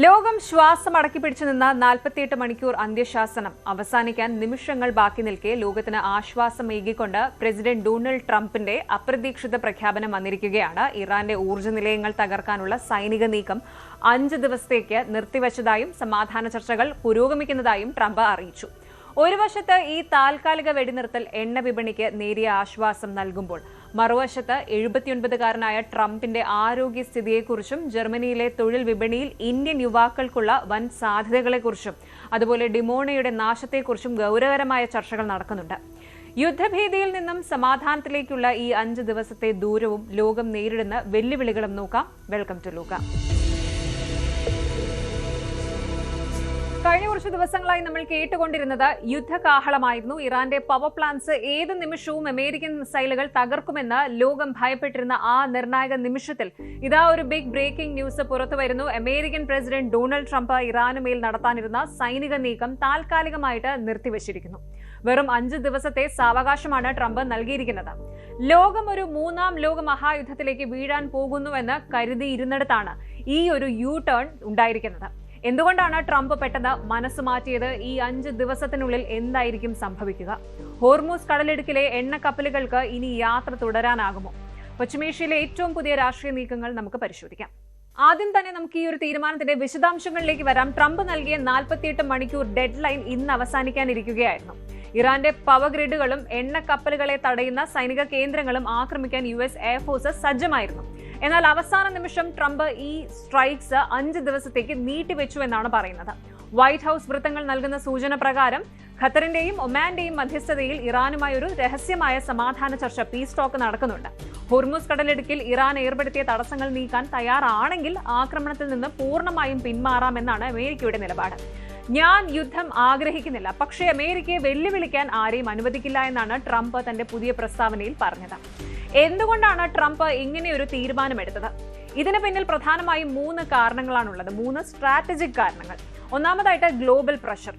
ലോകം ശ്വാസം അടക്കിപ്പിടിച്ചു നിന്ന 48 മണിക്കൂർ അന്ത്യശാസനം അവസാനിക്കാൻ നിമിഷങ്ങൾ ബാക്കി നിൽക്കെ ലോകത്തിന് ആശ്വാസമേകിക്കൊണ്ട് പ്രസിഡന്റ് ഡൊണാൾഡ് ട്രംപിന്റെ അപ്രതീക്ഷിത പ്രഖ്യാപനം വന്നിരിക്കുകയാണ്. ഇറാന്റെ ഊർജ്ജ നിലയങ്ങൾ തകർക്കാനുള്ള സൈനിക നീക്കം 5 ദിവസത്തേക്ക് നിർത്തിവച്ചതായും സമാധാന ചർച്ചകൾ പുരോഗമിക്കുന്നതായും ട്രംപ് അറിയിച്ചു. ഒരു വശത്ത് ഈ താൽക്കാലിക വെടിനിർത്തൽ എണ്ണ വിപണിക്ക് നേരിയ ആശ്വാസം നൽകുമ്പോൾ മറുവശത്ത് 79-കാരനായ ട്രംപിന്റെ ആരോഗ്യസ്ഥിതിയെക്കുറിച്ചും ജർമ്മനിയിലെ തൊഴിൽ വിപണിയിൽ ഇന്ത്യൻ യുവാക്കൾക്കുള്ള വൻ സാധ്യതകളെക്കുറിച്ചും അതുപോലെ ഡിമോണയുടെ നാശത്തെക്കുറിച്ചും ഗൗരവകരമായ ചർച്ചകൾ നടക്കുന്നുണ്ട്. യുദ്ധഭീതിയിൽ നിന്നും സമാധാനത്തിലേക്കുള്ള ഈ 5 ദിവസത്തെ ദൂരവും ലോകം നേരിടുന്ന വെല്ലുവിളികളും നോക്കാം. വെൽക്കം ടു ലൂക്ക. കഴിഞ്ഞ കുറച്ച് ദിവസങ്ങളായി നമ്മൾ കേട്ടുകൊണ്ടിരുന്നത് യുദ്ധകാഹളമായിരുന്നു. ഇറാന്റെ പവർ പ്ലാന്റ്സ് ഏത് നിമിഷവും അമേരിക്കൻ മിസൈലുകൾ തകർക്കുമെന്ന് ലോകം ഭയപ്പെട്ടിരുന്ന ആ നിർണായക നിമിഷത്തിൽ ഇതാ ഒരു ബിഗ് ബ്രേക്കിംഗ് ന്യൂസ് പുറത്തു വരുന്നു. അമേരിക്കൻ പ്രസിഡന്റ് ഡൊണാൾഡ് ട്രംപ് ഇറാനുമേൽ നടത്താനിരുന്ന സൈനിക നീക്കം താൽക്കാലികമായിട്ട് നിർത്തിവച്ചിരിക്കുന്നു. വെറും 5 ദിവസത്തെ സാവകാശമാണ് ട്രംപ് നൽകിയിരിക്കുന്നത്. ലോകം ഒരു 3ാം ലോക മഹായുദ്ധത്തിലേക്ക് വീഴാൻ പോകുന്നുവെന്ന് കരുതിയിരുന്നിടത്താണ് ഈ ഒരു യു ടേൺ ഉണ്ടായിരിക്കുന്നത്. എന്തുകൊണ്ടാണ് ട്രംപ് പെട്ടെന്ന് മനസ്സ് മാറ്റിയത്? ഈ 5 ദിവസത്തിനുള്ളിൽ എന്തായിരിക്കും സംഭവിക്കുക? ഹോർമൂസ് കടലിടുക്കിലെ എണ്ണക്കപ്പലുകൾക്ക് ഇനി യാത്ര തുടരാനാകുമോ? പശ്ചിമേഷ്യയിലെ ഏറ്റവും പുതിയ രാഷ്ട്രീയ നീക്കങ്ങൾ നമുക്ക് പരിശോധിക്കാം. ആദ്യം തന്നെ നമുക്ക് ഈ ഒരു തീരുമാനത്തിന്റെ വിശദാംശങ്ങളിലേക്ക് വരാം. ട്രംപ് നൽകിയ 48 മണിക്കൂർ ഡെഡ് ലൈൻ ഇന്ന് അവസാനിക്കാനിരിക്കുകയായിരുന്നു. ഇറാന്റെ പവർ ഗ്രിഡുകളും എണ്ണക്കപ്പലുകളെ തടയുന്ന സൈനിക കേന്ദ്രങ്ങളും ആക്രമിക്കാൻ US എയർഫോഴ്സ് സജ്ജമായിരുന്നു. എന്നാൽ അവസാന നിമിഷം ട്രംപ് ഈ സ്ട്രൈക്സ് 5 ദിവസത്തേക്ക് നീട്ടിവെച്ചു എന്നാണ് പറയുന്നത്. വൈറ്റ് ഹൌസ് വൃത്തങ്ങൾ നൽകുന്ന സൂചന പ്രകാരം ഖത്തറിന്റെയും ഒമാന്റെയും മധ്യസ്ഥതയിൽ ഇറാനുമായി ഒരു രഹസ്യമായ സമാധാന ചർച്ച പീസ് ടോക്ക് നടക്കുന്നുണ്ട്. ഹോർമൂസ് കടലിടുക്കിൽ ഇറാൻ ഏർപ്പെടുത്തിയ തടസ്സങ്ങൾ നീക്കാൻ തയ്യാറാണെങ്കിൽ ആക്രമണത്തിൽ നിന്ന് പൂർണ്ണമായും പിന്മാറാമെന്നാണ് അമേരിക്കയുടെ നിലപാട്. ഞാൻ യുദ്ധം ആഗ്രഹിക്കുന്നില്ല, പക്ഷേ അമേരിക്കയെ വെല്ലുവിളിക്കാൻ ആരെയും അനുവദിക്കില്ല എന്നാണ് ട്രംപ് തന്റെ പുതിയ പ്രസ്താവനയിൽ പറഞ്ഞത്. എന്തുകൊണ്ടാണ് ട്രംപ് ഇങ്ങനെയൊരു തീരുമാനമെടുത്തത്? ഇതിന് പിന്നിൽ പ്രധാനമായും 3 കാരണങ്ങളാണുള്ളത്. 3 സ്ട്രാറ്റജിക് കാരണങ്ങൾ. ഒന്നാമതായിട്ട് ഗ്ലോബൽ പ്രഷർ.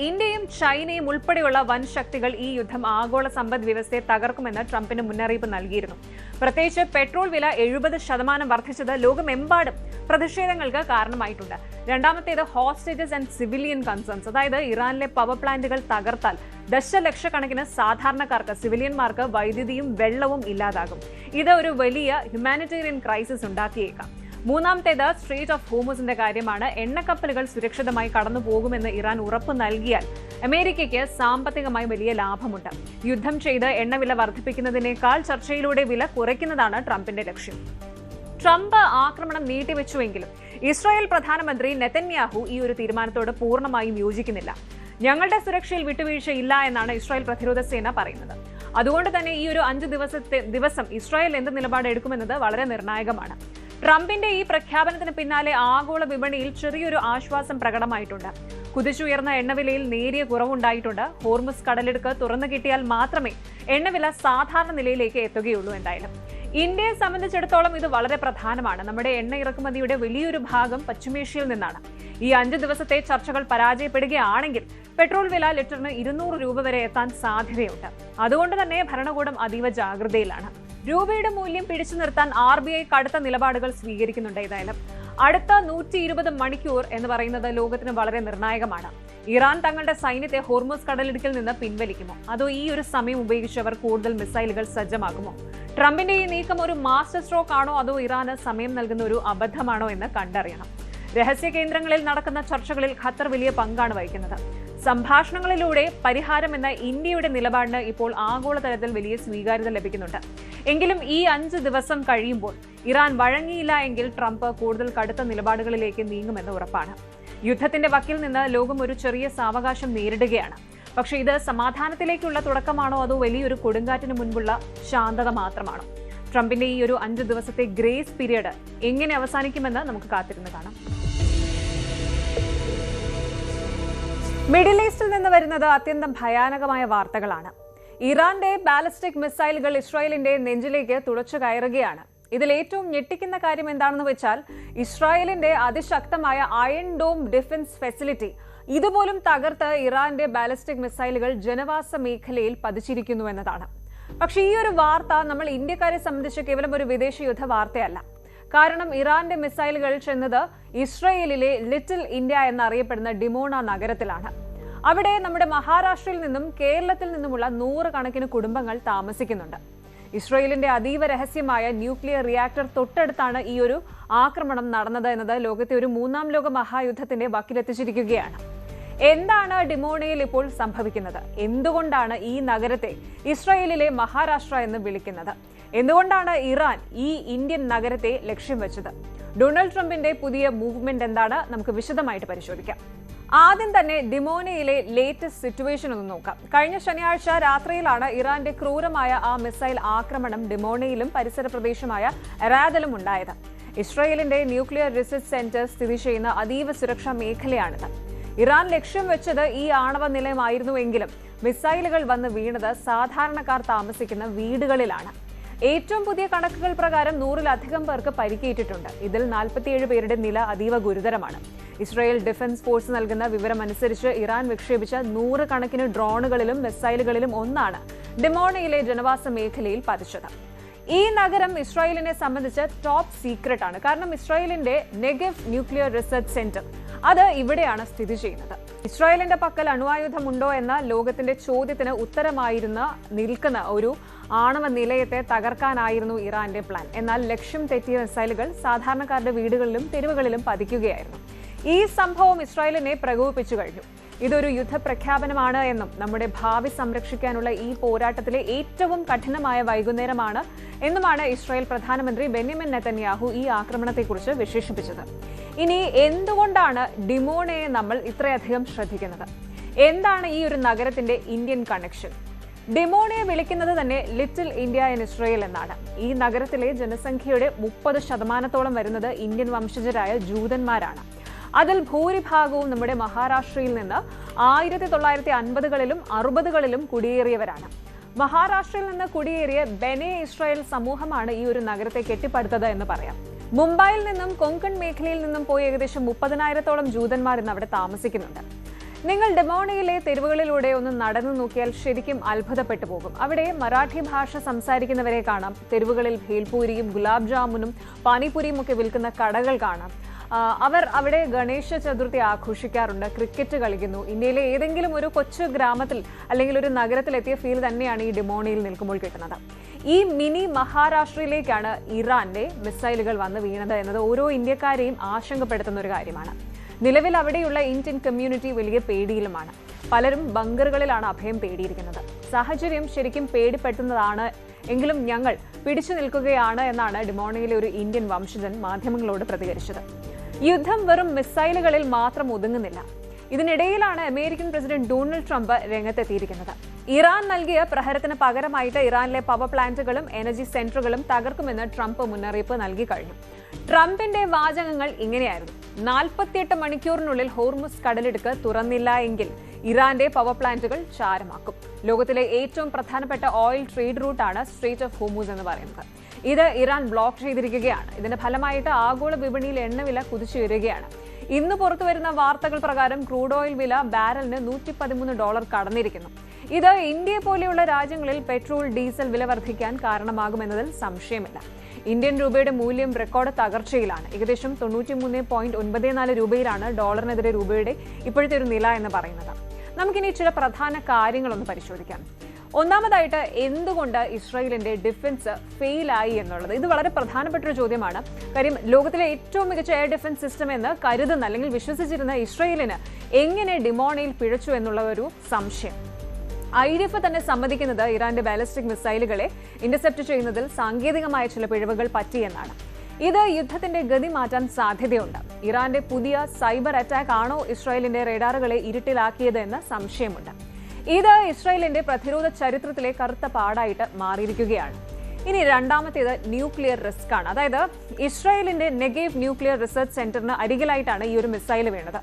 ഇന്ത്യയും ചൈനയും ഉൾപ്പെടെയുള്ള വൻ ശക്തികൾ ഈ യുദ്ധം ആഗോള സമ്പദ് വ്യവസ്ഥയെ തകർക്കുമെന്ന് ട്രംപിന് മുന്നറിയിപ്പ് നൽകിയിരുന്നു. പ്രത്യേകിച്ച് പെട്രോൾ വില 70% വർദ്ധിച്ചത് ലോകമെമ്പാടും പ്രതിഷേധങ്ങൾക്ക് കാരണമായിട്ടുണ്ട്. രണ്ടാമത്തേത് ഹോസ്റ്റേജസ് ആൻഡ് സിവിലിയൻ കൺസേൺസ്. അതായത് ഇറാനിലെ പവർ പ്ലാന്റുകൾ തകർത്താൽ ദശലക്ഷക്കണക്കിന് സാധാരണക്കാർക്ക്, സിവിലിയന്മാർക്ക് വൈദ്യുതിയും വെള്ളവും ഇല്ലാതാകും. ഇത് ഒരു വലിയ ഹ്യൂമാനിറ്റേറിയൻ ക്രൈസിസ് ഉണ്ടാക്കിയേക്കാം. മൂന്നാമത്തേത് സ്ട്രേറ്റ് ഓഫ് ഹോർമൂസിന്റെ കാര്യമാണ്. എണ്ണക്കപ്പലുകൾ സുരക്ഷിതമായി കടന്നു പോകുമെന്ന് ഇറാൻ ഉറപ്പ് നൽകിയാൽ അമേരിക്കയ്ക്ക് സാമ്പത്തികമായി വലിയ ലാഭമുണ്ട്. യുദ്ധം ചെയ്ത് എണ്ണവില വർദ്ധിപ്പിക്കുന്നതിനേക്കാൾ ചർച്ചയിലൂടെ വില കുറയ്ക്കുന്നതാണ് ട്രംപിന്റെ ലക്ഷ്യം. ട്രംപ് ആക്രമണം നീട്ടിവെച്ചുവെങ്കിലും ഇസ്രായേൽ പ്രധാനമന്ത്രി നെതന്യാഹു ഈ ഒരു തീരുമാനത്തോട് പൂർണ്ണമായും യോജിക്കുന്നില്ല. ഞങ്ങളുടെ സുരക്ഷയിൽ വിട്ടുവീഴ്ചയില്ല എന്നാണ് ഇസ്രായേൽ പ്രതിരോധ സേന പറയുന്നത്. അതുകൊണ്ട് തന്നെ ഈ ഒരു 5 ദിവസം ഇസ്രായേൽ എന്ത് നിലപാട് എടുക്കുമെന്നത് വളരെ നിർണായകമാണ്. ട്രംപിന്റെ ഈ പ്രഖ്യാപനത്തിന് പിന്നാലെ ആഗോള വിപണിയിൽ ചെറിയൊരു ആശ്വാസം പ്രകടമായിട്ടുണ്ട്. കുതിച്ചുയർന്ന എണ്ണവിലയിൽ നേരിയ കുറവുണ്ടായിട്ടുണ്ട്. ഹോർമുസ് കടലിടുക്ക് തുറന്നു കിട്ടിയാൽ മാത്രമേ എണ്ണവില സാധാരണ നിലയിലേക്ക് എത്തുകയുള്ളൂ. എന്തായാലും ഇന്ത്യയെ സംബന്ധിച്ചിടത്തോളം ഇത് വളരെ പ്രധാനമാണ്. നമ്മുടെ എണ്ണ ഇറക്കുമതിയുടെ വലിയൊരു ഭാഗം പശ്ചിമേഷ്യയിൽ നിന്നാണ്. ഈ 5 ദിവസത്തെ ചർച്ചകൾ പരാജയപ്പെടുകയാണെങ്കിൽ പെട്രോൾ വില ലിറ്ററിന് 200 രൂപ വരെ എത്താൻ സാധ്യതയുണ്ട്. അതുകൊണ്ട് തന്നെ ഭരണകൂടം അതീവ ജാഗ്രതയിലാണ്. രൂപയുടെ മൂല്യം പിടിച്ചു നിർത്താൻ RBI കടുത്ത നിലപാടുകൾ സ്വീകരിക്കുന്നുണ്ട്. ഏതായാലും അടുത്ത 120 മണിക്കൂർ എന്ന് പറയുന്നത് ലോകത്തിന് വളരെ നിർണായകമാണ്. ഇറാൻ തങ്ങളുടെ സൈന്യത്തെ ഹോർമൂസ് കടലിടുക്കിൽ നിന്ന് പിൻവലിക്കുമോ, അതോ ഈ ഒരു സമയം ഉപയോഗിച്ച് അവർ കൂടുതൽ മിസൈലുകൾ സജ്ജമാക്കുമോ? ട്രംപിന്റെ ഈ നീക്കം ഒരു മാസ്റ്റർ സ്ട്രോക്ക് ആണോ, അതോ ഇറാന് സമയം നൽകുന്ന ഒരു അബദ്ധമാണോ എന്ന് കണ്ടറിയണം. രഹസ്യ കേന്ദ്രങ്ങളിൽ നടക്കുന്ന ചർച്ചകളിൽ ഖത്തർ വലിയ പങ്കാണ് വഹിക്കുന്നത്. സംഭാഷണങ്ങളിലൂടെ പരിഹാരമെന്ന ഇന്ത്യയുടെ നിലപാടിന് ഇപ്പോൾ ആഗോളതലത്തിൽ വലിയ സ്വീകാര്യത ലഭിക്കുന്നുണ്ട്. എങ്കിലും ഈ 5 ദിവസം കഴിയുമ്പോൾ ഇറാൻ വഴങ്ങിയില്ല എങ്കിൽ ട്രംപ് കൂടുതൽ കടുത്ത നിലപാടുകളിലേക്ക് നീങ്ങുമെന്ന് ഉറപ്പാണ്. യുദ്ധത്തിന്റെ വക്കിൽ നിന്ന് ലോകം ഒരു ചെറിയ സാവകാശം നേരിടുകയാണ്. പക്ഷേ ഇത് സമാധാനത്തിലേക്കുള്ള തുടക്കമാണോ, അതോ വലിയൊരു കൊടുങ്കാറ്റിന് മുൻപുള്ള ശാന്തത മാത്രമാണോ? ട്രംപിന്റെ ഈ ഒരു 5 ദിവസത്തെ ഗ്രേസ് പീരിയഡ് എങ്ങനെ അവസാനിക്കുമെന്ന് നമുക്ക് കാത്തിരുന്ന് കാണാം. മിഡിൽ ഈസ്റ്റിൽ നിന്ന് വരുന്നത് അത്യന്തം ഭയാനകമായ വാർത്തകളാണ്. ഇറാന്റെ ബാലിസ്റ്റിക് മിസൈലുകൾ ഇസ്രായേലിന്റെ നെഞ്ചിലേക്ക് തുളച്ചു കയറുകയാണ്. ഇതിൽ ഏറ്റവും ഞെട്ടിക്കുന്ന കാര്യം എന്താണെന്ന് വെച്ചാൽ ഇസ്രായേലിന്റെ അതിശക്തമായ അയൺ ഡോം ഡിഫൻസ് ഫെസിലിറ്റി ഇതുപോലും തകർത്ത് ഇറാന്റെ ബാലിസ്റ്റിക് മിസൈലുകൾ ജനവാസ മേഖലയിൽ പതിച്ചിരിക്കുന്നു എന്നതാണ്. പക്ഷേ ഈ ഒരു വാർത്ത നമ്മൾ ഇന്ത്യക്കാരെ സംബന്ധിച്ച് കേവലം ഒരു വിദേശ യുദ്ധ വാർത്തയല്ല. കാരണം ഇറാന്റെ മിസൈലുകൾ ചെന്നത് ഇസ്രയേലിലെ ലിറ്റിൽ ഇന്ത്യ എന്നറിയപ്പെടുന്ന ഡിമോണ നഗരത്തിലാണ്. അവിടെ നമ്മുടെ മഹാരാഷ്ട്രയിൽ നിന്നും കേരളത്തിൽ നിന്നുമുള്ള 100 കണക്കിന് കുടുംബങ്ങൾ താമസിക്കുന്നുണ്ട്. ഇസ്രയേലിന്റെ അതീവ രഹസ്യമായ ന്യൂക്ലിയർ റിയാക്ടർ തൊട്ടടുത്താണ് ഈ ഒരു ആക്രമണം നടന്നത് എന്നത് ലോകത്തെ ഒരു 3ാം ലോക മഹായുദ്ധത്തിന്റെ വക്കിലെത്തിച്ചിരിക്കുകയാണ്. എന്താണ് ഡിമോണയിൽ ഇപ്പോൾ സംഭവിക്കുന്നത്? എന്തുകൊണ്ടാണ് ഈ നഗരത്തെ ഇസ്രയേലിലെ മഹാരാഷ്ട്ര എന്ന് വിളിക്കുന്നത്? എന്തുകൊണ്ടാണ് ഇറാൻ ഈ ഇന്ത്യൻ നഗരത്തെ ലക്ഷ്യം വെച്ചത്? ഡൊണാൾഡ് ട്രംപിന്റെ പുതിയ മൂവ്മെന്റ് എന്താണ്? നമുക്ക് വിശദമായിട്ട് പരിശോധിക്കാം. ആദ്യം തന്നെ ഡിമോണയിലെ ലേറ്റസ്റ്റ് സിറ്റുവേഷൻ ഒന്ന് നോക്കാം. കഴിഞ്ഞ ശനിയാഴ്ച രാത്രിയിലാണ് ഇറാന്റെ ക്രൂരമായ ആ മിസൈൽ ആക്രമണം ഡിമോണയിലും പരിസര പ്രദേശമായ റാദലും ഉണ്ടായത്. ഇസ്രയേലിന്റെ ന്യൂക്ലിയർ റിസർച്ച് സെന്റർ സ്ഥിതി ചെയ്യുന്ന അതീവ സുരക്ഷാ മേഖലയാണിത്. ഇറാൻ ലക്ഷ്യം വെച്ചത് ഈ ആണവ നിലയമായിരുന്നുവെങ്കിലും മിസൈലുകൾ വന്ന് വീണത് സാധാരണക്കാർ താമസിക്കുന്ന വീടുകളിലാണ്. ഏറ്റവും പുതിയ കണക്കുകൾ പ്രകാരം 100-ലധികം പേർക്ക് പരിക്കേറ്റിട്ടുണ്ട്. ഇതിൽ 47 പേരുടെ നില അതീവ ഗുരുതരമാണ്. ഇസ്രായേൽ ഡിഫൻസ് ഫോഴ്സ് നൽകുന്ന വിവരമനുസരിച്ച് ഇറാൻ വിക്ഷേപിച്ച 100 കണക്കിന് ഡ്രോണുകളിലും മിസൈലുകളിലും ഒന്നാണ് ഡിമോണയിലെ ജനവാസ മേഖലയിൽ പതിച്ചത്. ഈ നഗരം ഇസ്രായേലിനെ സംബന്ധിച്ച് ടോപ്പ് സീക്രട്ട് ആണ്. കാരണം ഇസ്രായേലിന്റെ നെഗവ് ന്യൂക്ലിയർ റിസർച്ച് സെന്റർ അത് ഇവിടെയാണ് സ്ഥിതി ചെയ്യുന്നത്. ഇസ്രായേലിന്റെ പക്കൽ അണ്വായുധമുണ്ടോ എന്ന ലോകത്തിന്റെ ചോദ്യത്തിന് ഉത്തരമായിരുന്ന നിൽക്കുന്ന ഒരു ആണവ നിലയത്തെ തകർക്കാനായിരുന്നു ഇറാന്റെ പ്ലാൻ. എന്നാൽ ലക്ഷ്യം തെറ്റിയ മിസൈലുകൾ സാധാരണക്കാരുടെ വീടുകളിലും തെരുവുകളിലും പതിക്കുകയായിരുന്നു. ഈ സംഭവം ഇസ്രായേലിനെ പ്രകോപിപ്പിച്ചു കഴിഞ്ഞു. ഇതൊരു യുദ്ധപ്രഖ്യാപനമാണ് എന്നും നമ്മുടെ ഭാവി സംരക്ഷിക്കാനുള്ള ഈ പോരാട്ടത്തിലെ ഏറ്റവും കഠിനമായ വൈകുന്നേരമാണ് എന്നുമാണ് ഇസ്രായേൽ പ്രധാനമന്ത്രി ബെന്യാമിൻ നെതന്യാഹു ഈ ആക്രമണത്തെക്കുറിച്ച് വിശേഷിപ്പിച്ചത്. ഇനി എന്തുകൊണ്ടാണ് ഡിമോണയെ നമ്മൾ ഇത്രയധികം ശ്രദ്ധിക്കുന്നത്? എന്താണ് ഈ ഒരു നഗരത്തിന്റെ ഇന്ത്യൻ കണക്ഷൻ? ഡിമോണയെ വിളിക്കുന്നത് തന്നെ ലിറ്റിൽ ഇന്ത്യ ഇൻ ഇസ്രയേൽ എന്നാണ്. ഈ നഗരത്തിലെ ജനസംഖ്യയുടെ 30% വരുന്നത് ഇന്ത്യൻ വംശജരായ ജൂതന്മാരാണ്. അതിൽ ഭൂരിഭാഗവും നമ്മുടെ മഹാരാഷ്ട്രയിൽ നിന്ന് 1950കളിലും 60കളിലും കുടിയേറിയവരാണ്. മഹാരാഷ്ട്രയിൽ നിന്ന് കുടിയേറിയ ബെനെ ഇസ്രായേൽ സമൂഹമാണ് ഈ ഒരു നഗരത്തെ കെട്ടിപ്പടുത്തത് എന്ന് പറയാം. മുംബൈയിൽ നിന്നും കൊങ്കൺ മേഖലയിൽ നിന്നും പോയി ഏകദേശം 30,000-ഓളം ജൂതന്മാർ ഇന്ന് അവിടെ താമസിക്കുന്നുണ്ട്. നിങ്ങൾ ഡിമോണയിലെ തെരുവുകളിലൂടെ ഒന്ന് നടന്നു നോക്കിയാൽ ശരിക്കും അത്ഭുതപ്പെട്ടു പോകും. അവിടെ മറാഠി ഭാഷ സംസാരിക്കുന്നവരെ കാണാം. തെരുവുകളിൽ ഭേൽപൂരിയും ഗുലാബ് ജാമുനും പാനിപൂരിയും ഒക്കെ വിൽക്കുന്ന കടകൾ കാണാം. അവർ അവിടെ ഗണേശ ചതുർത്ഥി ആഘോഷിക്കാറുണ്ട്, ക്രിക്കറ്റ് കളിക്കുന്നു. ഇന്ത്യയിലെ ഏതെങ്കിലും ഒരു കൊച്ചു ഗ്രാമത്തിൽ അല്ലെങ്കിൽ ഒരു നഗരത്തിലെത്തിയ ഫീൽ തന്നെയാണ് ഈ ഡിമോണയിൽ നിൽക്കുമ്പോൾ കിട്ടുന്നത്. ഈ മിനി മഹാരാഷ്ട്രയിലേക്കാണ് ഇറാന്റെ മിസൈലുകൾ വന്ന് വീണത് എന്നത് ഓരോ ഇന്ത്യക്കാരെയും ആശങ്കപ്പെടുത്തുന്ന ഒരു കാര്യമാണ്. നിലവിൽ അവിടെയുള്ള ഇന്ത്യൻ കമ്മ്യൂണിറ്റി വലിയ പേടിയിലുമാണ്. പലരും ബങ്കറുകളിലാണ് അഭയം തേടിയിരിക്കുന്നത്. സാഹചര്യം ശരിക്കും പേടിപ്പെടുത്തുന്നതാണ്. എങ്കിലും ഞങ്ങൾ പിടിച്ചു നിൽക്കുകയാണ് എന്നാണ് ഡിമോണയിലെ ഒരു ഇന്ത്യൻ വംശജൻ മാധ്യമങ്ങളോട് പ്രതികരിച്ചത്. യുദ്ധം വെറും മിസൈലുകളിൽ മാത്രം ഒതുങ്ങുന്നില്ല. ഇതിനിടയിലാണ് അമേരിക്കൻ പ്രസിഡന്റ് ഡൊണാൾഡ് ട്രംപ് രംഗത്തെത്തിയിരിക്കുന്നത്. ഇറാൻ നൽകിയ പ്രഹരത്തിന് പകരമായിട്ട് ഇറാനിലെ പവർ പ്ലാന്റുകളും എനർജി സെന്ററുകളും തകർക്കുമെന്ന് ട്രംപ് മുന്നറിയിപ്പ് നൽകി കഴിഞ്ഞു. ട്രംപിന്റെ വാചകങ്ങൾ ഇങ്ങനെയായിരുന്നു: 48 മണിക്കൂറിനുള്ളിൽ ഹോർമുസ് കടലിടുക്ക് തുറന്നില്ല എങ്കിൽ ഇറാന്റെ പവർ പ്ലാന്റുകൾ ചാരമാക്കും. ലോകത്തിലെ ഏറ്റവും പ്രധാനപ്പെട്ട ഓയിൽ ട്രേഡ് റൂട്ടാണ് സ്ട്രേറ്റ് ഓഫ് ഹോർമുസ് എന്ന് പറയുന്നത്. ഇത് ഇറാൻ ബ്ലോക്ക് ചെയ്തിരിക്കുകയാണ്. ഇതിന്റെ ഫലമായിട്ട് ആഗോള വിപണിയിൽ എണ്ണവില കുതിച്ചുയരുകയാണ്. ഇന്ന് പുറത്തുവരുന്ന വാർത്തകൾ പ്രകാരം ക്രൂഡ് ഓയിൽ വില ബാരലിന് $113 കടന്നിരിക്കുന്നു. ഇത് ഇന്ത്യയെ പോലെയുള്ള രാജ്യങ്ങളിൽ പെട്രോൾ, ഡീസൽ വില വർദ്ധിക്കാൻ കാരണമാകുമെന്നതിൽ സംശയമില്ല. ഇന്ത്യൻ രൂപയുടെ മൂല്യം റെക്കോർഡ് തകർച്ചയിലാണ്. ഏകദേശം 93.94 രൂപയിലാണ് ഡോളറിനെതിരെ രൂപയുടെ ഇപ്പോഴത്തെ ഒരു നില എന്ന് പറയുന്നത്. നമുക്കിനി ചില പ്രധാന കാര്യങ്ങളൊന്ന് പരിശോധിക്കാം. ഒന്നാമതായിട്ട്, എന്തുകൊണ്ട് ഇസ്രായേലിന്റെ ഡിഫൻസ് ഫെയിലായി എന്നുള്ളത്. ഇത് വളരെ പ്രധാനപ്പെട്ട ഒരു ചോദ്യമാണ്. കാര്യം ലോകത്തിലെ ഏറ്റവും മികച്ച എയർ ഡിഫൻസ് സിസ്റ്റം എന്ന് കരുതുന്ന അല്ലെങ്കിൽ വിശ്വസിച്ചിരുന്ന ഇസ്രായേലിന് എങ്ങനെ ഡിമോണയിൽ പിഴച്ചു എന്നുള്ള ഒരു സംശയം. IDF തന്നെ സമ്മതിക്കുന്നത് ഇറാന്റെ ബാലിസ്റ്റിക് മിസൈലുകളെ ഇന്റർസെപ്റ്റ് ചെയ്യുന്നതിൽ സാങ്കേതികമായ ചില പിഴവുകൾ പറ്റിയെന്നാണ്. ഇത് യുദ്ധത്തിന്റെ ഗതി മാറ്റാൻ സാധ്യതയുണ്ട്. ഇറാന്റെ പുതിയ സൈബർ അറ്റാക്ക് ആണോ ഇസ്രായേലിന്റെ റഡാറുകളെ ഇരുട്ടിലാക്കിയത് എന്ന സംശയമുണ്ട്. ഇത് ഇസ്രായേലിന്റെ പ്രതിരോധ ചരിത്രത്തിലെ കറുത്ത പാടായിട്ട് മാറിയിരിക്കുകയാണ്. ഇനി രണ്ടാമത്തേത് ന്യൂക്ലിയർ റിസ്ക് ആണ്. അതായത് ഇസ്രായേലിന്റെ നെഗേവ് ന്യൂക്ലിയർ റിസർച്ച് സെന്ററിന് അരികിലായിട്ടാണ് ഈ ഒരു മിസൈൽ വീണത്.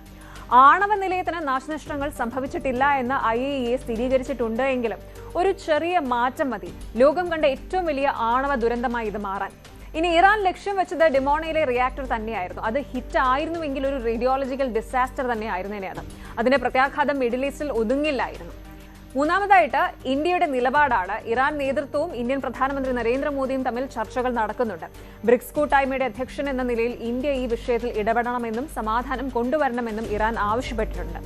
ആണവ നിലയത്തിന് നാശനഷ്ടങ്ങൾ സംഭവിച്ചിട്ടില്ല എന്ന് IAEA സ്ഥിരീകരിച്ചിട്ടുണ്ട് എങ്കിലും ഒരു ചെറിയ മാറ്റം മതി ലോകം കണ്ട ഏറ്റവും വലിയ ആണവ ദുരന്തമായി ഇത് മാറാൻ. ഇനി ഇറാൻ ലക്ഷ്യം വെച്ചത് ഡിമോണയിലെ റിയാക്ടർ തന്നെയായിരുന്നു. അത് ഹിറ്റ് ആയിരുന്നുവെങ്കിൽ ഒരു റേഡിയോളജിക്കൽ ഡിസാസ്റ്റർ തന്നെയായിരുന്നേനെ. അതിന്റെ പ്രത്യാഘാതം മിഡിൽ ഈസ്റ്റിൽ ഒതുങ്ങില്ലായിരുന്നു. മൂന്നാമതായിട്ട് ഇന്ത്യയുടെ നിലപാടാണ്. ഇറാൻ നേതൃത്വവും ഇന്ത്യൻ പ്രധാനമന്ത്രി നരേന്ദ്രമോദിയും തമ്മിൽ ചർച്ചകൾ നടക്കുന്നുണ്ട്. ബ്രിക്സ് കൂട്ടായ്മയുടെ അധ്യക്ഷൻ എന്ന നിലയിൽ ഇന്ത്യ ഈ വിഷയത്തിൽ ഇടപെടണമെന്നും സമാധാനം കൊണ്ടുവരണമെന്നും ഇറാൻ ആവശ്യപ്പെട്ടിട്ടുണ്ട്.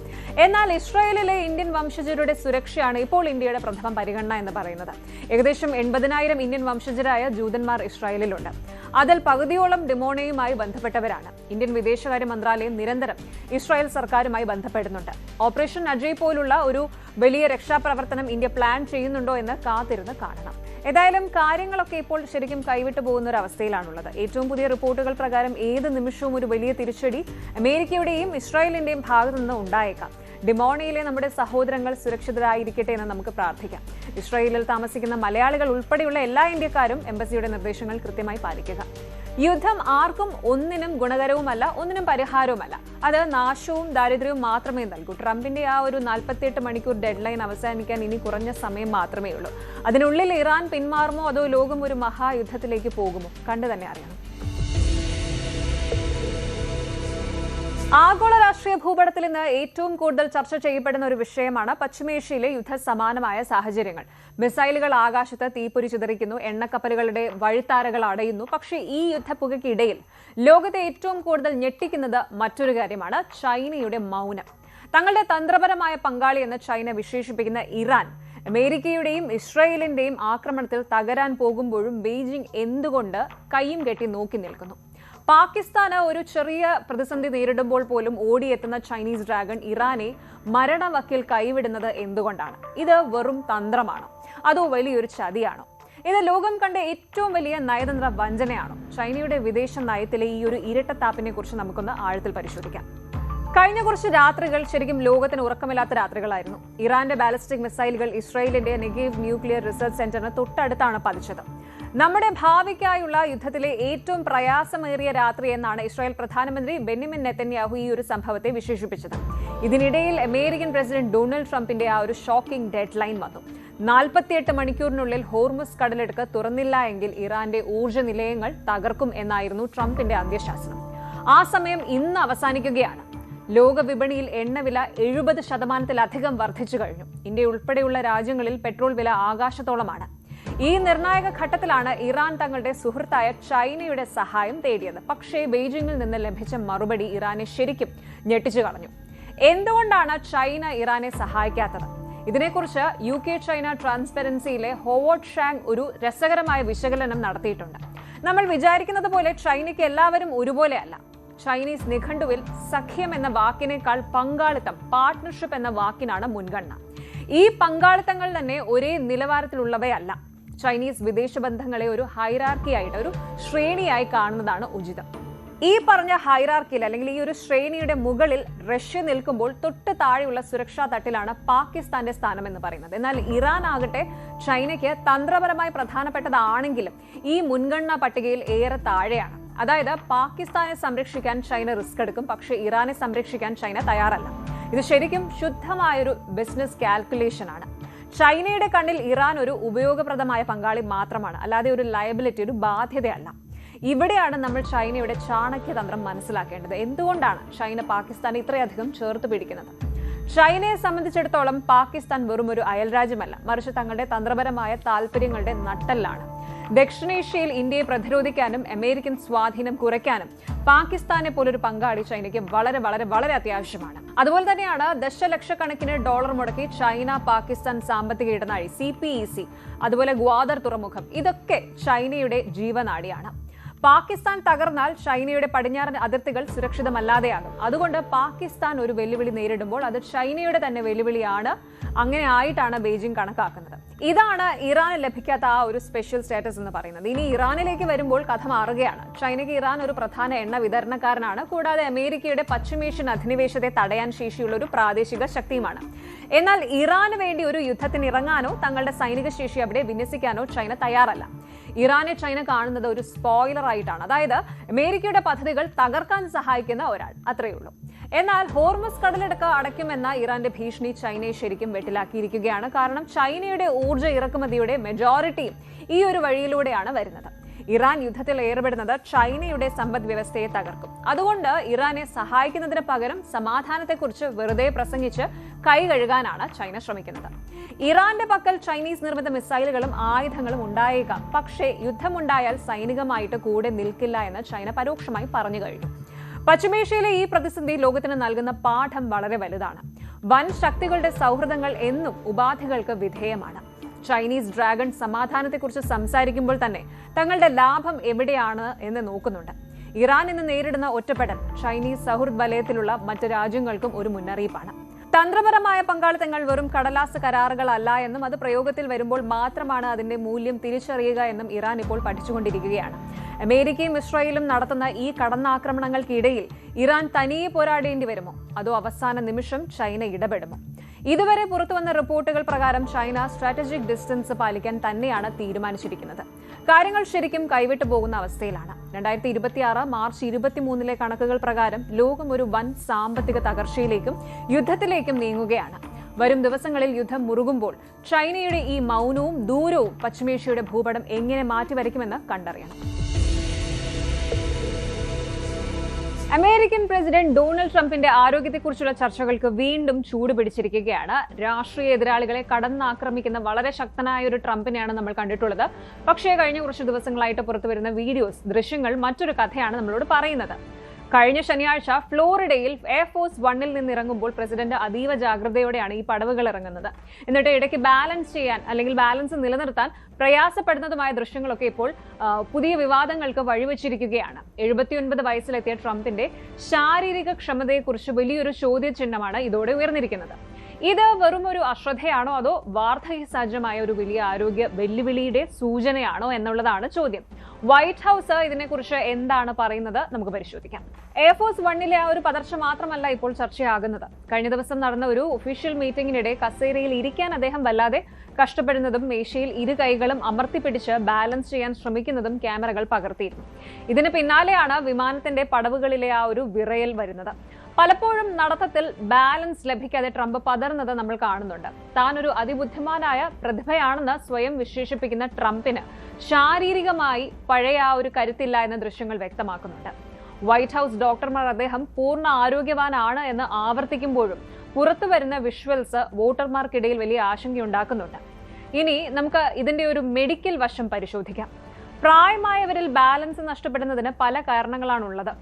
എന്നാൽ ഇസ്രായേലിലെ ഇന്ത്യൻ വംശജരുടെ സുരക്ഷയാണ് ഇപ്പോൾ ഇന്ത്യയുടെ പ്രഥമ പരിഗണന എന്ന് പറയുന്നത്. ഏകദേശം 80,000 ഇന്ത്യൻ വംശജരായ ജൂതന്മാർ ഇസ്രായേലിലുണ്ട്. അതിൽ പകുതിയോളം ഡിമോണയുമായി ബന്ധപ്പെട്ടവരാണ്. ഇന്ത്യൻ വിദേശകാര്യ മന്ത്രാലയം നിരന്തരം ഇസ്രായേൽ സർക്കാരുമായി ബന്ധപ്പെടുന്നുണ്ട്. ഓപ്പറേഷൻ അജയ് പോലുള്ള ഒരു വലിയ രക്ഷാപ്രവർത്തനം ഇന്ത്യ പ്ലാൻ ചെയ്യുന്നുണ്ടോ എന്ന് കാത്തിരുന്ന് കാണണം. ഏതായാലും കാര്യങ്ങളൊക്കെ ഇപ്പോൾ ശരിക്കും കൈവിട്ടു പോകുന്ന ഒരു അവസ്ഥയിലാണുള്ളത്. ഏറ്റവും പുതിയ റിപ്പോർട്ടുകൾ പ്രകാരം ഏത് നിമിഷവും ഒരു വലിയ തിരിച്ചടി അമേരിക്കയുടെയും ഇസ്രായേലിന്റെയും ഭാഗത്തു നിന്ന് ഉണ്ടായേക്കാം. ഡിമോണയിലെ നമ്മുടെ സഹോദരങ്ങൾ സുരക്ഷിതരായിരിക്കട്ടെ എന്ന് നമുക്ക് പ്രാർത്ഥിക്കാം. ഇസ്രായേലിൽ താമസിക്കുന്ന മലയാളികൾ ഉൾപ്പെടെയുള്ള എല്ലാ ഇന്ത്യക്കാരും എംബസിയുടെ നിർദ്ദേശങ്ങൾ കൃത്യമായി പാലിക്കുക. യുദ്ധം ആർക്കും ഒന്നിനും ഗുണകരവുമല്ല, ഒന്നിനും പരിഹാരവുമല്ല. അത് നാശവും ദാരിദ്ര്യവും മാത്രമേ നൽകൂ. ട്രംപിന്റെ ആ ഒരു 48 മണിക്കൂർ ഡെഡ് ലൈൻ അവസാനിക്കാൻ ഇനി കുറഞ്ഞ സമയം മാത്രമേ ഉള്ളൂ. അതിനുള്ളിൽ ഇറാൻ പിന്മാറുമോ അതോ ലോകം ഒരു മഹായുദ്ധത്തിലേക്ക് പോകുമോ? കണ്ടു തന്നെ അറിയണം. ആഗോള രാഷ്ട്രീയ ഭൂപടത്തിൽ ഇന്ന് ഏറ്റവും കൂടുതൽ ചർച്ച ചെയ്യപ്പെടുന്ന ഒരു വിഷയമാണ് പശ്ചിമേഷ്യയിലെ യുദ്ധസമാനമായ സാഹചര്യങ്ങൾ. മിസൈലുകൾ ആകാശത്ത് തീപ്പൊരി ചിതറിക്കുന്നു, എണ്ണക്കപ്പലുകളുടെ വഴിത്താരകൾ അടയുന്നു. പക്ഷേ ഈ യുദ്ധപ്പുകയ്ക്കിടയിൽ ലോകത്തെ ഏറ്റവും കൂടുതൽ ഞെട്ടിക്കുന്നത് മറ്റൊരു കാര്യമാണ്: ചൈനയുടെ മൗനം. തങ്ങളുടെ തന്ത്രപരമായ പങ്കാളി എന്ന് ചൈന വിശേഷിപ്പിക്കുന്ന ഇറാൻ അമേരിക്കയുടെയും ഇസ്രായേലിന്റെയും ആക്രമണത്തിൽ തകരാൻ പോകുമ്പോഴും ബെയ്ജിംഗ് എന്തുകൊണ്ട് കൈയും കെട്ടി നോക്കി നിൽക്കുന്നു? പാകിസ്ഥാന് ഒരു ചെറിയ പ്രതിസന്ധി നേരിടുമ്പോൾ പോലും ഓടിയെത്തുന്ന ചൈനീസ് ഡ്രാഗൺ ഇറാനെ മരണവക്കിൽ കൈവിടുന്നത് എന്തുകൊണ്ടാണ്? ഇത് വെറും തന്ത്രമാണോ അതോ വലിയൊരു ചതിയാണോ? ഇത് ലോകം കണ്ട ഏറ്റവും വലിയ നയതന്ത്ര വഞ്ചനയാണോ? ചൈനയുടെ വിദേശ നയത്തിലെ ഈ ഒരു ഇരട്ടത്താപ്പിനെ കുറിച്ച് നമുക്കൊന്ന് ആഴത്തിൽ പരിശോധിക്കാം. കഴിഞ്ഞ കുറച്ച് രാത്രികൾ ശരിക്കും ലോകത്തിന് ഉറക്കമില്ലാത്ത രാത്രികളായിരുന്നു. ഇറാന്റെ ബാലിസ്റ്റിക് മിസൈലുകൾ ഇസ്രായേലിന്റെ നെഗേവ് ന്യൂക്ലിയർ റിസർച്ച് സെന്ററിന് തൊട്ടടുത്താണ് പതിച്ചത്. നമ്മുടെ ഭാവിക്കായുള്ള യുദ്ധത്തിലെ ഏറ്റവും പ്രയാസമേറിയ രാത്രി എന്നാണ് ഇസ്രായേൽ പ്രധാനമന്ത്രി ബെന്യാമിൻ നെതന്യാഹു ഈ ഒരു സംഭവത്തെ വിശേഷിപ്പിച്ചത്. ഇതിനിടയിൽ അമേരിക്കൻ പ്രസിഡന്റ് ഡൊണാൾഡ് ട്രംപിന്റെ ആ ഒരു ഷോക്കിംഗ് ഡെഡ് ലൈൻ വന്നു. 48 മണിക്കൂറിനുള്ളിൽ ഹോർമുസ് കടലിടുക്ക് തുറന്നില്ല എങ്കിൽ ഇറാന്റെ ഊർജ്ജ നിലയങ്ങൾ തകർക്കും എന്നായിരുന്നു ട്രംപിന്റെ അന്ത്യശാസനം. ആ സമയം ഇന്ന് അവസാനിക്കുകയാണ്. ലോക വിപണിയിൽ എണ്ണവില 70% വർദ്ധിച്ചു കഴിഞ്ഞു. ഇന്ത്യ ഉൾപ്പെടെയുള്ള രാജ്യങ്ങളിൽ പെട്രോൾ വില ആകാശത്തോളമാണ്. ഈ നിർണായക ഘട്ടത്തിലാണ് ഇറാൻ തങ്ങളുടെ സുഹൃത്തായ ചൈനയുടെ സഹായം തേടിയത്. പക്ഷേ ബെയ്ജിംഗിൽ നിന്ന് ലഭിച്ച മറുപടി ഇറാനെ ശരിക്കും ഞെട്ടിച്ചു കളഞ്ഞു. എന്തുകൊണ്ടാണ് ചൈന ഇറാനെ സഹായിക്കാത്തത്? ഇതിനെക്കുറിച്ച് UK ചൈന ട്രാൻസ്പെറൻസിയിലെ ഹോവാർഡ് ഷാങ് ഒരു രസകരമായ വിശകലനം നടത്തിയിട്ടുണ്ട്. നമ്മൾ വിചാരിക്കുന്നത് പോലെ ചൈനയ്ക്ക് എല്ലാവരും ഒരുപോലെ അല്ല. ചൈനീസ് നിഘണ്ടുവിൽ സഖ്യം എന്ന വാക്കിനേക്കാൾ പങ്കാളിത്തം, പാർട്ട്ണർഷിപ്പ് എന്ന വാക്കിനാണ് മുൻഗണന. ഈ പങ്കാളിത്തങ്ങൾ തന്നെ ഒരേ നിലവാരത്തിലുള്ളവയല്ല. ചൈനീസ് വിദേശ ബന്ധങ്ങളെ ഒരു ഹൈറാർക്കിയായിട്ട്, ഒരു ശ്രേണിയായി കാണുന്നതാണ് ഉചിതം. ഈ പറഞ്ഞ ഹൈറാർക്കിയിൽ അല്ലെങ്കിൽ ഈ ഒരു ശ്രേണിയുടെ മുകളിൽ റഷ്യ നിൽക്കുമ്പോൾ തൊട്ട് താഴെയുള്ള സുരക്ഷാ തട്ടിലാണ് പാകിസ്ഥാന്റെ സ്ഥാനം എന്ന് പറയുന്നത്. എന്നാൽ ഇറാൻ ആകട്ടെ ചൈനയ്ക്ക് തന്ത്രപരമായി പ്രധാനപ്പെട്ടതാണെങ്കിലും ഈ മുൻഗണനാ പട്ടികയിൽ ഏറെ താഴെയാണ്. അതായത് പാകിസ്ഥാനെ സംരക്ഷിക്കാൻ ചൈന റിസ്ക് എടുക്കും, പക്ഷേ ഇറാനെ സംരക്ഷിക്കാൻ ചൈന തയ്യാറല്ല. ഇത് ശരിക്കും ശുദ്ധമായൊരു ബിസിനസ് കാൽക്കുലേഷൻ ആണ്. ചൈനയുടെ കണ്ണിൽ ഇറാൻ ഒരു ഉപയോഗപ്രദമായ പങ്കാളി മാത്രമാണ്, അല്ലാതെ ഒരു ലയബിലിറ്റി, ഒരു ബാധ്യതയല്ല. ഇവിടെയാണ് നമ്മൾ ചൈനയുടെ ചാണക്യതന്ത്രം മനസ്സിലാക്കേണ്ടത്. എന്തുകൊണ്ടാണ് ചൈന പാകിസ്ഥാനെ ഇത്രയധികം ചേർത്ത് പിടിക്കുന്നത്? ചൈനയെ സംബന്ധിച്ചിടത്തോളം പാകിസ്ഥാൻ വെറും ഒരു അയൽരാജ്യമല്ല, മറിച്ച് തങ്ങളുടെ തന്ത്രപരമായ താല്പര്യങ്ങളുടെ നട്ടെല്ലാണ്. ദക്ഷിണേഷ്യയിൽ ഇന്ത്യയെ പ്രതിരോധിക്കാനും അമേരിക്കൻ സ്വാധീനം കുറയ്ക്കാനും പാകിസ്ഥാനെ പോലൊരു പങ്കാളി ചൈനയ്ക്ക് വളരെ വളരെ വളരെ അത്യാവശ്യമാണ്. അതുപോലെ തന്നെയാണ് ദശലക്ഷക്കണക്കിന് ഡോളർ മുടക്കി ചൈന പാകിസ്ഥാൻ സാമ്പത്തിക ഇടനാഴി CPEC, അതുപോലെ ഗ്വാദർ തുറമുഖം, ഇതൊക്കെ ചൈനയുടെ ജീവനാഡിയാണ്. പാകിസ്ഥാൻ തകർന്നാൽ ചൈനയുടെ പടിഞ്ഞാറൻ അതിർത്തികൾ സുരക്ഷിതമല്ലാതെയാകും. അതുകൊണ്ട് പാകിസ്ഥാൻ ഒരു വെല്ലുവിളി നേരിടുമ്പോൾ അത് ചൈനയുടെ തന്നെ വെല്ലുവിളിയാണ്. അങ്ങനെ ആയിട്ടാണ് ബെയ്ജിംഗ് കണക്കാക്കുന്നത്. ഇതാണ് ഇറാന് ലഭിക്കാത്ത ആ ഒരു സ്പെഷ്യൽ സ്റ്റാറ്റസ് എന്ന് പറയുന്നത്. ഇനി ഇറാനിലേക്ക് വരുമ്പോൾ കഥ മാറുകയാണ്. ചൈനയ്ക്ക് ഇറാൻ ഒരു പ്രധാന എണ്ണ വിതരണക്കാരനാണ്. കൂടാതെ അമേരിക്കയുടെ പശ്ചിമേഷ്യൻ അധിനിവേശത്തെ തടയാൻ ശേഷിയുള്ള ഒരു പ്രാദേശിക ശക്തിയുമാണ്. എന്നാൽ ഇറാന് വേണ്ടി ഒരു യുദ്ധത്തിന് ഇറങ്ങാനോ തങ്ങളുടെ സൈനിക ശേഷി അവിടെ വിന്യസിക്കാനോ ചൈന തയ്യാറല്ല. ഇറാനെ ചൈന കാണുന്നത് ഒരു സ്പോയിലർ ആയിട്ടാണ്. അതായത് അമേരിക്കയുടെ പദ്ധതികൾ തകർക്കാൻ സഹായിക്കുന്ന ഒരാൾ, അത്രയേ ഉള്ളൂ. എന്നാൽ ഹോർമുസ് കടലിടുക്ക് അടയ്ക്കുമെന്ന ഇറാന്റെ ഭീഷണി ചൈനയെ ശരിക്കും വെട്ടിലാക്കിയിരിക്കുകയാണ്. കാരണം ചൈനയുടെ ഊർജ്ജ ഇറക്കുമതിയുടെ മെജോറിറ്റിയും ഈ ഒരു വഴിയിലൂടെയാണ് വരുന്നത്. ഇറാൻ യുദ്ധത്തിൽ ഏർപ്പെടുന്നത് ചൈനയുടെ സമ്പദ് വ്യവസ്ഥയെ തകർക്കും. അതുകൊണ്ട് ഇറാനെ സഹായിക്കുന്നതിന് പകരം സമാധാനത്തെക്കുറിച്ച് വെറുതെ പ്രസംഗിച്ച് കൈ കഴുകാനാണ് ചൈന ശ്രമിക്കുന്നത്. ഇറാന്റെ പക്കൽ ചൈനീസ് നിർമ്മിത മിസൈലുകളും ആയുധങ്ങളും ഉണ്ടായേക്കാം. പക്ഷേ യുദ്ധമുണ്ടായാൽ സൈനികമായിട്ട് കൂടെ നിൽക്കില്ല എന്ന് ചൈന പരോക്ഷമായി പറഞ്ഞു കഴിഞ്ഞു. പശ്ചിമേഷ്യയിലെ ഈ പ്രതിസന്ധി ലോകത്തിന് നൽകുന്ന പാഠം വളരെ വലുതാണ്. വൻ ശക്തികളുടെ സൗഹൃദങ്ങൾ എന്നും ഉപാധികൾക്ക് വിധേയമാണ്. ചൈനീസ് ഡ്രാഗൺ സമാധാനത്തെക്കുറിച്ച് സംസാരിക്കുമ്പോൾ തന്നെ തങ്ങളുടെ ലാഭം എവിടെയാണ് എന്ന് നോക്കുന്നുണ്ട്. ഇറാൻ ഇന്ന് നേരിടുന്ന ഒറ്റപ്പെടൽ ചൈനീസ് സൗഹൃദ വലയത്തിലുള്ള മറ്റ് രാജ്യങ്ങൾക്കും ഒരു മുന്നറിയിപ്പാണ്. തന്ത്രപരമായ പങ്കാളിത്തങ്ങൾ വെറും കടലാസ് കരാറുകളല്ല എന്നും അത് പ്രയോഗത്തിൽ വരുമ്പോൾ മാത്രമാണ് അതിന്റെ മൂല്യം തിരിച്ചറിയുക എന്നും ഇറാൻ ഇപ്പോൾ പഠിച്ചുകൊണ്ടിരിക്കുകയാണ്. അമേരിക്കയും ഇസ്രായേലും നടത്തുന്ന ഈ കടന്നാക്രമണങ്ങൾക്കിടയിൽ ഇറാൻ തനിയെ പോരാടേണ്ടി വരുമോ, അതോ അവസാന നിമിഷം ചൈന ഇടപെടുമോ? ഇതുവരെ പുറത്തുവന്ന റിപ്പോർട്ടുകൾ പ്രകാരം ചൈന സ്ട്രാറ്റജിക് ഡിസ്റ്റൻസ് പാലിക്കാൻ തന്നെയാണ് തീരുമാനിച്ചിരിക്കുന്നത്. കാര്യങ്ങൾ ശരിക്കും കൈവിട്ടു പോകുന്ന അവസ്ഥയിലാണ്. 2026 മാർച്ച് 23 കണക്കുകൾ പ്രകാരം ലോകം ഒരു വൻ സാമ്പത്തിക തകർച്ചയിലേക്കും യുദ്ധത്തിലേക്കും നീങ്ങുകയാണ്. വരും ദിവസങ്ങളിൽ യുദ്ധം മുറുകുമ്പോൾ ചൈനയുടെ ഈ മൗനവും ദൂരവും പശ്ചിമേഷ്യയുടെ ഭൂപടം എങ്ങനെ മാറ്റിവരയ്ക്കുമെന്ന് കണ്ടറിയണം. അമേരിക്കൻ പ്രസിഡന്റ് ഡൊണാൾഡ് ട്രംപിന്റെ ആരോഗ്യത്തെക്കുറിച്ചുള്ള ചർച്ചകൾക്ക് വീണ്ടും ചൂടുപിടിച്ചിരിക്കുകയാണ്. രാഷ്ട്രീയ എതിരാളികളെ കടന്നാക്രമിക്കുന്ന വളരെ ശക്തനായ ഒരു ട്രംപിനെയാണ് നമ്മൾ കണ്ടിട്ടുള്ളത്. പക്ഷേ കഴിഞ്ഞ കുറച്ച് ദിവസങ്ങളായിട്ട് പുറത്തുവരുന്ന വീഡിയോസ്, ദൃശ്യങ്ങൾ മറ്റൊരു കഥയാണ് നമ്മളോട് പറയുന്നത്. കഴിഞ്ഞ ശനിയാഴ്ച ഫ്ലോറിഡയിൽ എയർഫോഴ്സ് 1-ൽ നിന്ന് ഇറങ്ങുമ്പോൾ പ്രസിഡന്റ് അതീവ ജാഗ്രതയോടെയാണ് ഈ പടവുകൾ ഇറങ്ങുന്നത്. എന്നിട്ട് ഇടയ്ക്ക് ബാലൻസ് ചെയ്യാൻ അല്ലെങ്കിൽ ബാലൻസ് നിലനിർത്താൻ പ്രയാസപ്പെടുന്നതുമായ ദൃശ്യങ്ങളൊക്കെ ഇപ്പോൾ പുതിയ വിവാദങ്ങൾക്ക് വഴിവെച്ചിരിക്കുകയാണ്. 79 വയസ്സിലെത്തിയ ട്രംപിന്റെ ശാരീരിക ക്ഷമതയെക്കുറിച്ച് വലിയൊരു ചോദ്യചിഹ്നമാണ് ഇതോടെ ഉയർന്നിരിക്കുന്നത്. ഇത് വെറും ഒരു അശ്രദ്ധയാണോ അതോ വാർദ്ധക്യ സജ്ജമായ ഒരു വലിയ ആരോഗ്യ വെല്ലുവിളിയുടെ സൂചനയാണോ എന്നുള്ളതാണ് ചോദ്യം. വൈറ്റ് ഹൗസ് ഇതിനെക്കുറിച്ച് എന്താണ് പറയുന്നത് നമുക്ക് പരിശോധിക്കാം. എയർഫോഴ്സ് 1-ലെ ആ ഒരു പതർച്ച മാത്രമല്ല ഇപ്പോൾ ചർച്ചയാകുന്നത്. കഴിഞ്ഞ ദിവസം നടന്ന ഒരു ഒഫീഷ്യൽ മീറ്റിംഗിനിടെ കസേരയിൽ ഇരിക്കാൻ അദ്ദേഹം വല്ലാതെ കഷ്ടപ്പെടുന്നതും മേശയിൽ ഇരു കൈകളും അമർത്തിപ്പിടിച്ച് ബാലൻസ് ചെയ്യാൻ ശ്രമിക്കുന്നതും ക്യാമറകൾ പകർത്തിയിരുന്നു. ഇതിന് പിന്നാലെയാണ് വിമാനത്തിന്റെ പടവുകളിലെ ആ ഒരു വിറയൽ വരുന്നത്. പലപ്പോഴും നടത്തത്തിൽ ബാലൻസ് ലഭിക്കാതെ ട്രംപ് പതറുന്നത് നമ്മൾ കാണുന്നുണ്ട്. താൻ ഒരു അതിബുദ്ധിമാനായ പ്രതിഭയാണെന്ന് സ്വയം വിശേഷിപ്പിക്കുന്ന ട്രംപിന് ശാരീരികമായി പഴയ ആ ഒരു കരുത്തില്ല എന്ന ദൃശ്യങ്ങൾ വ്യക്തമാക്കുന്നുണ്ട്. വൈറ്റ് ഹൗസ് ഡോക്ടർമാർ അദ്ദേഹം പൂർണ്ണ ആരോഗ്യവാനാണ് എന്ന് ആവർത്തിക്കുമ്പോഴും പുറത്തു വരുന്ന വിഷ്വൽസ് വോട്ടർമാർക്കിടയിൽ വലിയ ആശങ്കയുണ്ടാക്കുന്നുണ്ട്. ഇനി നമുക്ക് ഇതിന്റെ ഒരു മെഡിക്കൽ വശം പരിശോധിക്കാം. പ്രായമായവരിൽ ബാലൻസ് നഷ്ടപ്പെടുന്നതിന് പല കാരണങ്ങളാണുള്ളത്.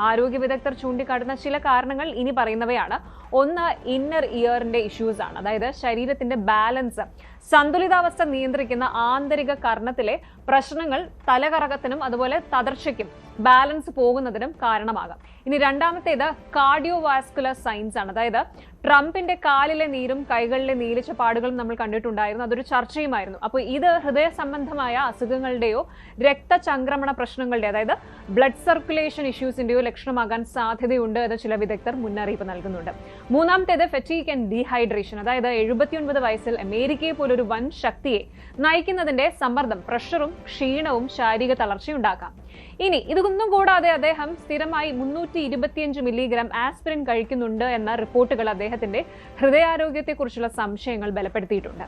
ആരോഗ്യ വിദഗ്ധർ ചൂണ്ടിക്കാട്ടുന്ന ചില കാരണങ്ങൾ ഇനി പറയുന്നവയാണ്. ഒന്ന്, ഇന്നർ ഇയറിന്റെ ഇഷ്യൂസ് ആണ്. അതായത് ശരീരത്തിന്റെ ബാലൻസ്, സന്തുലിതാവസ്ഥ നിയന്ത്രിക്കുന്ന ആന്തരിക കർണത്തിലെ പ്രശ്നങ്ങൾ തലകറക്കത്തിനും അതുപോലെ തളർച്ചയ്ക്കും ബാലൻസ് പോകുന്നതിനും കാരണമാകാം. ഇനി രണ്ടാമത്തേത് കാർഡിയോവാസ്കുലർ സൈൻസ് ആണ്. അതായത് ട്രംപിന്റെ കാലിലെ നീരും കൈകളിലെ നീലിച്ച പാടുകളും നമ്മൾ കണ്ടിട്ടുണ്ടായിരുന്നു. അതൊരു ചർച്ചയുമായിരുന്നു. അപ്പോൾ ഇത് ഹൃദയ സംബന്ധമായ അസുഖങ്ങളുടെയോ രക്തചംക്രമണ പ്രശ്നങ്ങളുടെ, അതായത് ബ്ലഡ് സർക്കുലേഷൻ ഇഷ്യൂസിന്റെയോ ലക്ഷണമാകാൻ സാധ്യതയുണ്ട് എന്ന് ചില വിദഗ്ധർ മുന്നറിയിപ്പ് നൽകുന്നുണ്ട്. മൂന്നാമത്തേത് ഫെറ്റീഗ് ആൻഡ് ഡീഹൈഡ്രേഷൻ. അതായത് 79 വയസ്സിൽ അമേരിക്കയെ പോലൊരു വൻ ശക്തിയെ നയിക്കുന്നതിന്റെ സമ്മർദ്ദം, പ്രഷറും ക്ഷീണവും ശാരീരിക തളർച്ചയുണ്ടാക്കാം. ഇനി ഇതൊന്നും കൂടാതെ അദ്ദേഹം സ്ഥിരമായി 325 മില്ലിഗ്രാം ആസ്പിരിൻ കഴിക്കുന്നുണ്ട് എന്ന റിപ്പോർട്ടുകൾ അദ്ദേഹത്തിന്റെ ഹൃദയാരോഗ്യത്തെക്കുറിച്ചുള്ള സംശയങ്ങൾ ബലപ്പെടുത്തിയിട്ടുണ്ട്.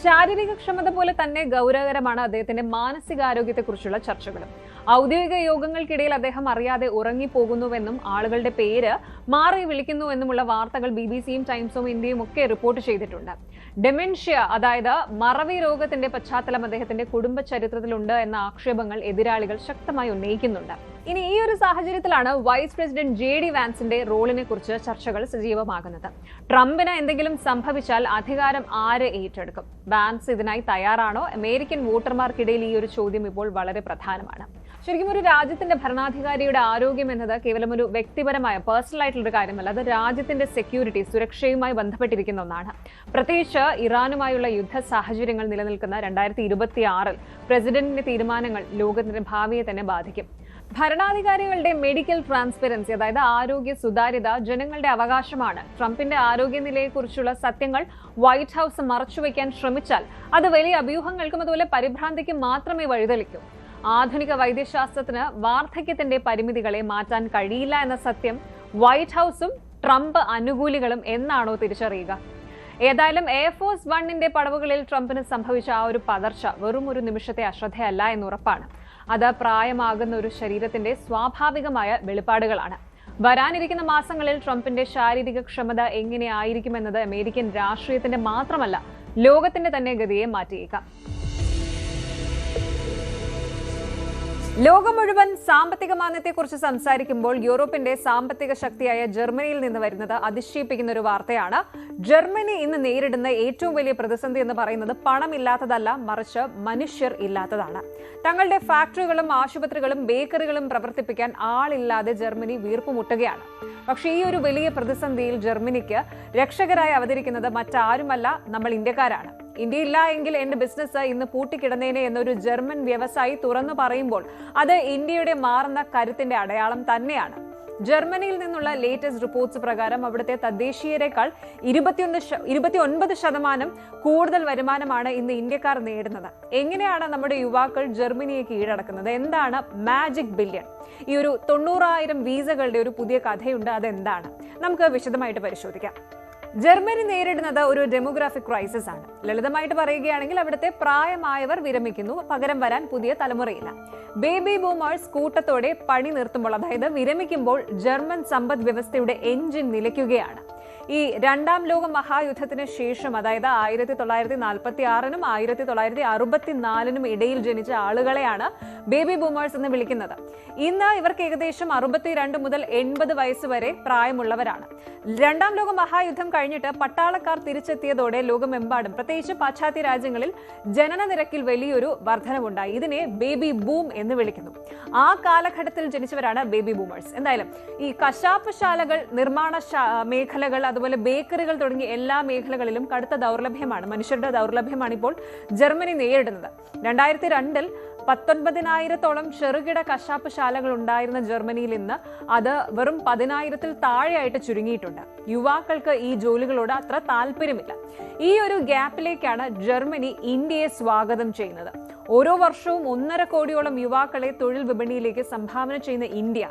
ശാരീരിക ക്ഷമത പോലെ തന്നെ ഗൗരവകരമാണ് അദ്ദേഹത്തിന്റെ മാനസികാരോഗ്യത്തെക്കുറിച്ചുള്ള ചർച്ചകളും. ഔദ്യോഗിക യോഗങ്ങൾക്കിടയിൽ അദ്ദേഹം അറിയാതെ ഉറങ്ങിപ്പോകുന്നുവെന്നും ആളുകളുടെ പേര് മാറി വിളിക്കുന്നു എന്നുമുള്ള വാർത്തകൾ BBC-യും ടൈംസ് ഓഫ് ഇന്ത്യയും ഒക്കെ റിപ്പോർട്ട് ചെയ്തിട്ടുണ്ട്. ഡെമെൻഷ്യ, അതായത് മറവി രോഗത്തിന്റെ പശ്ചാത്തലം അദ്ദേഹത്തിന്റെ കുടുംബ ചരിത്രത്തിലുണ്ട് എന്ന ആക്ഷേപങ്ങൾ എതിരാളികൾ ശക്തമായി ഉന്നയിക്കുന്നുണ്ട്. ഇനി ഈ ഒരു സാഹചര്യത്തിലാണ് വൈസ് പ്രസിഡന്റ് JD വാൻസിന്റെ റോളിനെ കുറിച്ച് ചർച്ചകൾ സജീവമാകുന്നത്. ട്രംപിന് എന്തെങ്കിലും സംഭവിച്ചാൽ അധികാരം ആര് ഏറ്റെടുക്കും? വാൻസ് ഇതിനായി തയ്യാറാണോ? അമേരിക്കൻ വോട്ടർമാർക്കിടയിൽ ഈ ഒരു ചോദ്യം ഇപ്പോൾ വളരെ പ്രധാനമാണ്. ശരിക്കും ഒരു രാജ്യത്തിന്റെ ഭരണാധികാരിയുടെ ആരോഗ്യം എന്നത് കേവലം ഒരു വ്യക്തിപരമായ പേഴ്സണൽ ആയിട്ടുള്ള കാര്യമല്ല. അത് രാജ്യത്തിന്റെ സെക്യൂരിറ്റി, സുരക്ഷയുമായി ബന്ധപ്പെട്ടിരിക്കുന്ന ഒന്നാണ്. പ്രത്യേകിച്ച് ഇറാനുമായുള്ള യുദ്ധ സാഹചര്യങ്ങൾ നിലനിൽക്കുന്ന 2026 പ്രസിഡന്റിന്റെ തീരുമാനങ്ങൾ ലോകത്തിന്റെ ഭാവിയെ തന്നെ ബാധിക്കും. ഭരണാധികാരികളുടെ മെഡിക്കൽ ട്രാൻസ്പെറൻസി, അതായത് ആരോഗ്യ സുതാര്യത ജനങ്ങളുടെ അവകാശമാണ്. ട്രംപിന്റെ ആരോഗ്യനിലയെക്കുറിച്ചുള്ള സത്യങ്ങൾ വൈറ്റ് ഹൗസ് മറച്ചുവെക്കാൻ ശ്രമിച്ചാൽ അത് വലിയ അഭ്യൂഹങ്ങൾക്കും അതുപോലെ പരിഭ്രാന്തിക്കും മാത്രമേ വഴിതെളിക്കൂ. ആധുനിക വൈദ്യശാസ്ത്രത്തിന് വാർദ്ധക്യത്തിന്റെ പരിമിതികളെ മാറ്റാൻ കഴിയില്ല എന്ന സത്യം വൈറ്റ് ഹൗസും ട്രംപ് അനുകൂലികളും എന്നാണോ തിരിച്ചറിയുക? ഏതായാലും എയർഫോഴ്സ് 1-ന്റെ പടവുകളിൽ ട്രംപിന് സംഭവിച്ച ആ ഒരു പതർച്ച വെറും ഒരു നിമിഷത്തെ അശ്രദ്ധയല്ല എന്നുറപ്പാണ്. അത് പ്രായമാകുന്ന ഒരു ശരീരത്തിന്റെ സ്വാഭാവികമായ വെളിപ്പാടുകളാണ്. വരാനിരിക്കുന്ന മാസങ്ങളിൽ ട്രംപിന്റെ ശാരീരിക ക്ഷമത എങ്ങനെയായിരിക്കുമെന്നത് അമേരിക്കൻ രാഷ്ട്രീയത്തിന്റെ മാത്രമല്ല ലോകത്തിന്റെ തന്നെ ഗതിയെ മാറ്റിയേക്കാം. ലോകം മുഴുവൻ സാമ്പത്തിക മാന്ദ്യത്തെക്കുറിച്ച് സംസാരിക്കുമ്പോൾ യൂറോപ്പിന്റെ സാമ്പത്തിക ശക്തിയായ ജർമ്മനിയിൽ നിന്ന് വരുന്നത് അതിശയിപ്പിക്കുന്ന ഒരു വാർത്തയാണ്. ജർമ്മനി ഇന്ന് നേരിടുന്ന ഏറ്റവും വലിയ പ്രതിസന്ധി എന്ന് പറയുന്നത് പണമില്ലാത്തതല്ല, മറിച്ച് മനുഷ്യർ ഇല്ലാത്തതാണ്. തങ്ങളുടെ ഫാക്ടറികളും ആശുപത്രികളും ബേക്കറികളും പ്രവർത്തിപ്പിക്കാൻ ആളില്ലാതെ ജർമ്മനി വീർപ്പുമുട്ടുകയാണ്. പക്ഷേ ഈ ഒരു വലിയ പ്രതിസന്ധിയിൽ ജർമ്മനിക്ക് രക്ഷകരായി അവതരിക്കുന്നത് മറ്റാരുമല്ല, നമ്മൾ ഇന്ത്യക്കാരാണ്. ഇന്ത്യയില്ല എങ്കിൽ എന്റെ ബിസിനസ് ഇന്ന് പൂട്ടിക്കിടന്നേനെ എന്നൊരു ജർമ്മൻ വ്യവസായി തുറന്നു പറയുമ്പോൾ അത് ഇന്ത്യയുടെ മാറുന്ന കരുത്തിന്റെ അടയാളം തന്നെയാണ്. ജർമ്മനിയിൽ നിന്നുള്ള ലേറ്റസ്റ്റ് റിപ്പോർട്ട്സ് പ്രകാരം അവിടുത്തെ തദ്ദേശീയരെക്കാൾ 29% കൂടുതൽ വരുമാനമാണ് ഇന്ന് ഇന്ത്യക്കാർ നേടുന്നത്. എങ്ങനെയാണ് നമ്മുടെ യുവാക്കൾ ജർമ്മനിയെ കീഴടക്കുന്നത്? എന്താണ് മാജിക് ബില്യൺ? ഈ ഒരു 90,000 വീസകളുടെ ഒരു പുതിയ കഥയുണ്ട്. അതെന്താണ്? നമുക്ക് വിശദമായിട്ട് പരിശോധിക്കാം. ജർമ്മനി നേരിടുന്നത് ഒരു ഡെമോഗ്രാഫിക് ക്രൈസിസ് ആണ്. ലളിതമായിട്ട് പറയുകയാണെങ്കിൽ അവിടുത്തെ പ്രായമായവർ വിരമിക്കുന്നു, പകരം വരാൻ പുതിയ തലമുറയില്ല. ബേബി ബൂമേഴ്സ് കൂട്ടത്തോടെ പണി നിർത്തുമ്പോൾ, അതായത് വിരമിക്കുമ്പോൾ ജർമ്മൻ സമ്പദ് വ്യവസ്ഥയുടെ എഞ്ചിൻ നിലയ്ക്കുകയാണ്. ഈ രണ്ടാം ലോക മഹായുദ്ധത്തിന് ശേഷം, അതായത് 1946-നും 1964-നും ഇടയിൽ ജനിച്ച ആളുകളെയാണ് ബേബി ബൂമേഴ്സ് എന്ന് വിളിക്കുന്നത്. ഇന്ന് ഇവർക്ക് ഏകദേശം 62 മുതൽ 80 വയസ്സ് വരെ പ്രായമുള്ളവരാണ്. രണ്ടാം ലോക മഹായുദ്ധം കഴിഞ്ഞിട്ട് പട്ടാളക്കാർ തിരിച്ചെത്തിയതോടെ ലോകമെമ്പാടും, പ്രത്യേകിച്ച് പാശ്ചാത്യ രാജ്യങ്ങളിൽ ജനന നിരക്കിൽ വലിയൊരു വർധനവുണ്ടായി. ഇതിനെ ബേബി ബൂം എന്ന് വിളിക്കുന്നു. ആ കാലഘട്ടത്തിൽ ജനിച്ചവരാണ് ബേബി ബൂമേഴ്സ്. എന്തായാലും ഈ കശാപ്പ് ശാലകൾ, നിർമ്മാണ മേഖലകൾ, അതുപോലെ ബേക്കറികൾ തുടങ്ങിയ എല്ലാ മേഖലകളിലും കടുത്ത ദൗർലഭ്യമാണ്, മനുഷ്യരുടെ ദൗർലഭ്യമാണ് ഇപ്പോൾ ജർമ്മനി നേരിടുന്നത്. 2002-ൽ 19,000-ഓളം ചെറുകിട കശാപ്പ് ശാലകൾ ഉണ്ടായിരുന്ന ജർമ്മനിയിൽ ഇന്ന് അത് വെറും 10,000-ൽ താഴെയായിട്ട് ചുരുങ്ങിയിട്ടുണ്ട്. യുവാക്കൾക്ക് ഈ ജോലികളോട് അത്ര താല്പര്യമില്ല. ഈ ഒരു ഗ്യാപ്പിലേക്കാണ് ജർമ്മനി ഇന്ത്യയെ സ്വാഗതം ചെയ്യുന്നത്. ഓരോ വർഷവും 1.5 കോടിയോളം യുവാക്കളെ തൊഴിൽ വിപണിയിലേക്ക് സംഭാവന ചെയ്യുന്ന ഇന്ത്യ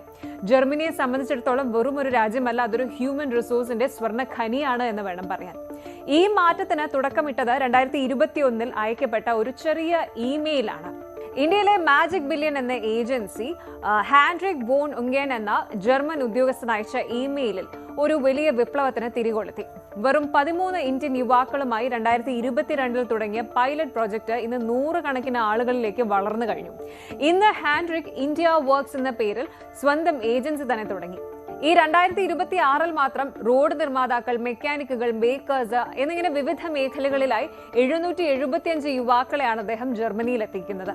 ജർമ്മനിയെ സംബന്ധിച്ചിടത്തോളം വെറും ഒരു രാജ്യമല്ല, അതൊരു ഹ്യൂമൻ റിസോഴ്സിന്റെ സ്വർണ്ണ ഖനിയാണ് എന്ന് വേണം പറയാൻ. ഈ മാറ്റത്തിന് തുടക്കമിട്ടത് 2021-ൽ അയക്കപ്പെട്ട ഒരു ചെറിയ ഇമെയിലാണ്. ഇന്ത്യയിലെ മാജിക് ബില്യൺ എന്ന ഏജൻസി ഹാൻഡ്രിക് വോൺ ഉങ്കേൻ എന്ന ജർമ്മൻ ഉദ്യോഗസ്ഥൻ അയച്ച ഇമെയിലിൽ ഒരു വലിയ വിപ്ലവത്തിന് തിരികൊളുത്തി. വെറും 13 ഇന്ത്യൻ യുവാക്കളുമായി 2022-ൽ തുടങ്ങിയ പൈലറ്റ് പ്രോജക്റ്റ് ഇന്ന് 100 കണക്കിന് ആളുകളിലേക്ക് വളർന്നു കഴിഞ്ഞു. ഇന്ന് ഹാൻഡ്രിക് ഇന്ത്യ വർക്ക്സ് എന്ന പേരിൽ സ്വന്തം ഏജൻസി തന്നെ തുടങ്ങി. ഈ 2026-ൽ മാത്രം റോഡ് നിർമ്മാതാക്കൾ, മെക്കാനിക്കുകൾ, ബേക്കേഴ്സ് എന്നിങ്ങനെ വിവിധ മേഖലകളിലായി 775 യുവാക്കളെയാണ് അദ്ദേഹം ജർമ്മനിയിൽ എത്തിക്കുന്നത്.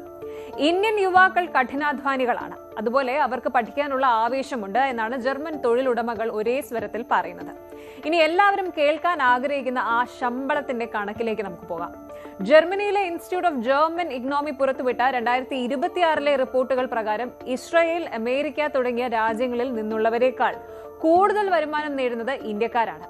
ഇന്ത്യൻ യുവാക്കൾ കഠിനാധ്വാനികളാണ്, അതുപോലെ അവർക്ക് പഠിക്കാനുള്ള ആവേശമുണ്ട് എന്നാണ് ജർമ്മൻ തൊഴിലുടമകൾ ഒരേ സ്വരത്തിൽ പറയുന്നത്. ഇനി എല്ലാവരും കേൾക്കാൻ ആഗ്രഹിക്കുന്ന ആ ശമ്പളത്തിന്റെ കണക്കിലേക്ക് നമുക്ക് പോകാം. ജർമ്മനിയിലെ ഇൻസ്റ്റിറ്റ്യൂട്ട് ഓഫ് ജർമ്മൻ ഇക്കണോമി പുറത്തുവിട്ട 2026-ലെ റിപ്പോർട്ടുകൾ പ്രകാരം ഇസ്രായേൽ, അമേരിക്ക തുടങ്ങിയ രാജ്യങ്ങളിൽ നിന്നുള്ളവരെക്കാൾ കൂടുതൽ വരുമാനം നേടുന്നത് ഇന്ത്യക്കാരാണ്.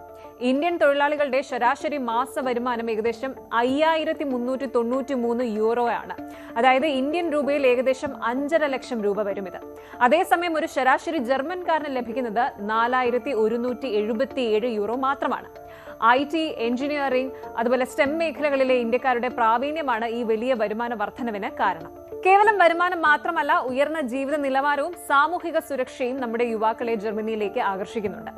ഇന്ത്യൻ തൊഴിലാളികളുടെ ശരാശരി മാസ വരുമാനം ഏകദേശം 5,393 യൂറോ ആണ്. അതായത് ഇന്ത്യൻ രൂപയിൽ ഏകദേശം 5.5 ലക്ഷം രൂപ വരും ഇത്. അതേസമയം ഒരു ശരാശരി ജർമ്മൻകാരന് ലഭിക്കുന്നത് 4,177 യൂറോ മാത്രമാണ്. IT, എഞ്ചിനീയറിംഗ്, അതുപോലെ STEM മേഖലകളിലെ ഇന്ത്യക്കാരുടെ പ്രാവീണ്യമാണ് ഈ വലിയ വരുമാന വർധനവിന് കാരണം. കേവലം വരുമാനം മാത്രമല്ല, ഉയർന്ന ജീവിത നിലവാരവും സാമൂഹിക സുരക്ഷയും നമ്മുടെ യുവാക്കളെ ജർമ്മനിയിലേക്ക് ആകർഷിക്കുന്നുണ്ട്.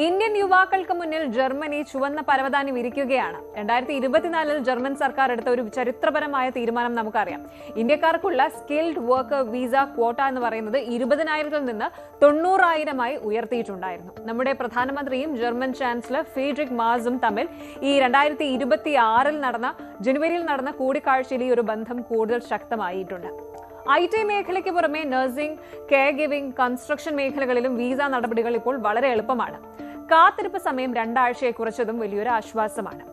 ഇന്ത്യൻ യുവാക്കൾക്ക് മുന്നിൽ ജർമ്മനി ചുവന്ന പരവതാനി വിരിക്കുകയാണ്. 2024-ൽ ജർമ്മൻ സർക്കാർ എടുത്ത ഒരു ചരിത്രപരമായ തീരുമാനം നമുക്കറിയാം. ഇന്ത്യക്കാർക്കുള്ള സ്കിൽഡ് വർക്കർ വിസ ക്വോട്ട എന്ന് പറയുന്നത് 20,000-ൽ നിന്ന് 90,000-ആയി ഉയർത്തിയിട്ടുണ്ടായിരുന്നു. നമ്മുടെ പ്രധാനമന്ത്രിയും ജർമ്മൻ ചാൻസലർ ഫ്രീഡ്രിക് മാസും തമ്മിൽ ഈ 2026-ൽ ജനുവരിയിൽ നടന്ന കൂടിക്കാഴ്ചയിൽ ഈ ഒരു ബന്ധം കൂടുതൽ ശക്തമായിട്ടുണ്ട്. IT മേഖലയ്ക്ക് പുറമെ നഴ്സിംഗ്, കെയർ ഗിവിംഗ്, കൺസ്ട്രക്ഷൻ മേഖലകളിലും വിസ നടപടികൾ ഇപ്പോൾ വളരെ എളുപ്പമാണ്. കാത്തിരിപ്പ് സമയം 2 ആഴ്ചയെ കുറച്ചതും വലിയൊരു ആശ്വാസമാണ്.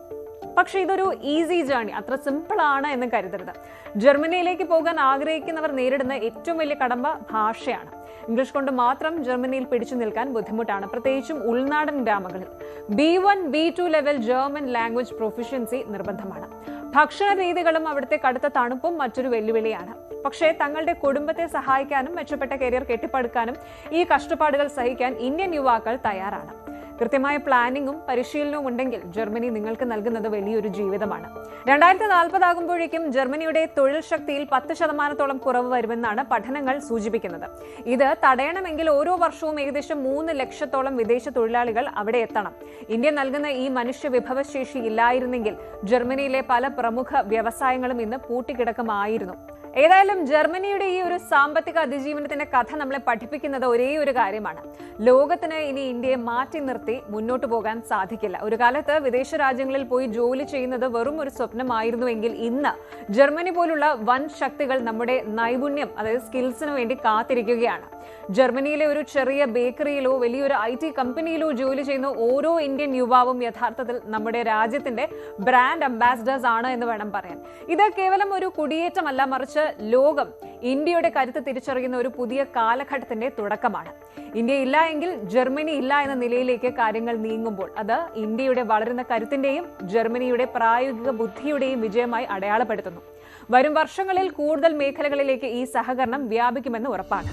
പക്ഷെ ഇതൊരു ഈസി ജേർണി, അത്ര സിമ്പിൾ ആണ് എന്ന് കരുതരുത്. ജർമ്മനിയിലേക്ക് പോകാൻ ആഗ്രഹിക്കുന്നവർ നേരിടുന്ന ഏറ്റവും വലിയ കടമ്പ ഭാഷയാണ്. ഇംഗ്ലീഷ് കൊണ്ട് മാത്രം ജർമ്മനിയിൽ പിടിച്ചു നിൽക്കാൻ ബുദ്ധിമുട്ടാണ്, പ്രത്യേകിച്ചും ഉൾനാടൻ ഗ്രാമങ്ങളിൽ. B1, B2 level German language proficiency നിർബന്ധമാണ്. ഭക്ഷണ രീതികളും അവിടുത്തെ കടുത്ത തണുപ്പും മറ്റൊരു വെല്ലുവിളിയാണ്. പക്ഷേ തങ്ങളുടെ കുടുംബത്തെ സഹായിക്കാനും മെച്ചപ്പെട്ട കരിയർ കെട്ടിപ്പടുക്കാനും ഈ കഷ്ടപ്പാടുകൾ സഹിക്കാൻ ഇന്ത്യൻ യുവാക്കൾ തയ്യാറാണ്. കൃത്യമായ പ്ലാനിങ്ങും പരിശീലനവും ഉണ്ടെങ്കിൽ ജർമ്മനി നിങ്ങൾക്ക് നൽകുന്നത് വലിയൊരു ജീവിതമാണ്. 2040 ആകുമ്പോഴേക്കും ജർമ്മനിയുടെ തൊഴിൽ ശക്തിയിൽ 10% കുറവ് വരുമെന്നാണ് പഠനങ്ങൾ സൂചിപ്പിക്കുന്നത്. ഇത് തടയണമെങ്കിൽ ഓരോ വർഷവും ഏകദേശം 3 ലക്ഷത്തോളം വിദേശ തൊഴിലാളികൾ അവിടെ എത്തണം. ഇന്ത്യ നൽകുന്ന ഈ മനുഷ്യ വിഭവശേഷി ഇല്ലായിരുന്നെങ്കിൽ ജർമ്മനിയിലെ പല പ്രമുഖ വ്യവസായങ്ങളും ഇന്ന് പൂട്ടിക്കിടക്കുമായിരുന്നു. ഏതായാലും ജർമ്മനിയുടെ ഈ ഒരു സാമ്പത്തിക അതിജീവനത്തിന്റെ കഥ നമ്മളെ പഠിപ്പിക്കുന്നത് ഒരേ ഒരു കാര്യമാണ്: ലോകത്തിന് ഇനി ഇന്ത്യയെ മാറ്റി നിർത്തി മുന്നോട്ട് പോകാൻ സാധിക്കില്ല. ഒരു കാലത്ത് വിദേശ രാജ്യങ്ങളിൽ പോയി ജോലി ചെയ്യുന്നത് വെറും ഒരു സ്വപ്നമായിരുന്നുവെങ്കിൽ ഇന്ന് ജർമ്മനി പോലുള്ള വൻ ശക്തികൾ നമ്മുടെ നൈപുണ്യം, അതായത് സ്കിൽസിന് വേണ്ടി കാത്തിരിക്കുകയാണ്. ജർമ്മനിയിലെ ഒരു ചെറിയ ബേക്കറിയിലോ വലിയൊരു IT കമ്പനിയിലോ ജോലി ചെയ്യുന്ന ഓരോ ഇന്ത്യൻ യുവാവും യഥാർത്ഥത്തിൽ നമ്മുടെ രാജ്യത്തിന്റെ ബ്രാൻഡ് അംബാസിഡേഴ്സ് ആണ് എന്ന് വേണം പറയാൻ. ഇത് കേവലം ഒരു കുടിയേറ്റമല്ല, മറിച്ച് ലോകം ഇന്ത്യയുടെ കരുത്ത് തിരിച്ചറിയുന്ന ഒരു പുതിയ കാലഘട്ടത്തിന്റെ തുടക്കമാണ്. ഇന്ത്യ ഇല്ല എങ്കിൽ ജർമ്മനി ഇല്ല എന്ന നിലയിലേക്ക് കാര്യങ്ങൾ നീങ്ങുമ്പോൾ അത് ഇന്ത്യയുടെ വളരുന്ന കരുത്തിന്റെയും ജർമ്മനിയുടെ പ്രായോഗിക ബുദ്ധിയുടെയും വിജയമായി അടയാളപ്പെടുത്തുന്നു. വരും വർഷങ്ങളിൽ കൂടുതൽ മേഖലകളിലേക്ക് ഈ സഹകരണം വ്യാപിക്കുമെന്ന് ഉറപ്പാണ്.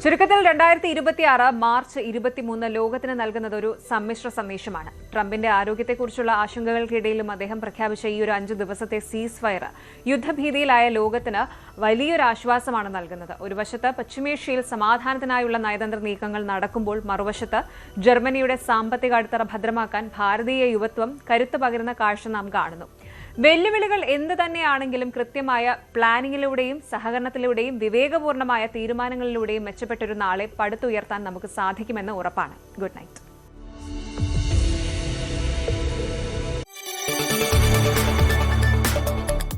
ചുരുക്കത്തിൽ 2026 മാർച്ച് 23 ലോകത്തിന് നൽകുന്നത് ഒരു സമ്മിശ്ര സന്ദേശമാണ്. ട്രംപിന്റെ ആരോഗ്യത്തെക്കുറിച്ചുള്ള ആശങ്കകൾക്കിടയിലും അദ്ദേഹം പ്രഖ്യാപിച്ച ഈ ഒരു 5 ദിവസത്തെ സീസ് ഫയർ യുദ്ധഭീതിയിലായ ലോകത്തിന് വലിയൊരു ആശ്വാസമാണ് നൽകുന്നത്. ഒരു വശത്ത് പശ്ചിമേഷ്യയിൽ സമാധാനത്തിനായുള്ള നയതന്ത്ര നീക്കങ്ങൾ നടക്കുമ്പോൾ മറുവശത്ത് ജർമ്മനിയുടെ സാമ്പത്തിക അടിത്തറ ഭദ്രമാക്കാൻ ഭാരതീയ യുവത്വം കരുത്ത് പകരുന്ന കാഴ്ച നാം കാണുന്നു. വെല്ലുവിളികൾ എന്ത് തന്നെയാണെങ്കിലും കൃത്യമായ പ്ലാനിങ്ങിലൂടെയും സഹകരണത്തിലൂടെയും വിവേകപൂർണമായ തീരുമാനങ്ങളിലൂടെയും മെച്ചപ്പെട്ടൊരു നാളെ പടുത്തുയർത്താൻ നമുക്ക് സാധിക്കുമെന്ന് ഉറപ്പാണ്. Good night.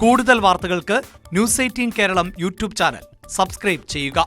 കൂടുതൽ വാർത്തകൾക്ക് News 18 Keralam YouTube channel subscribe ചെയ്യുക.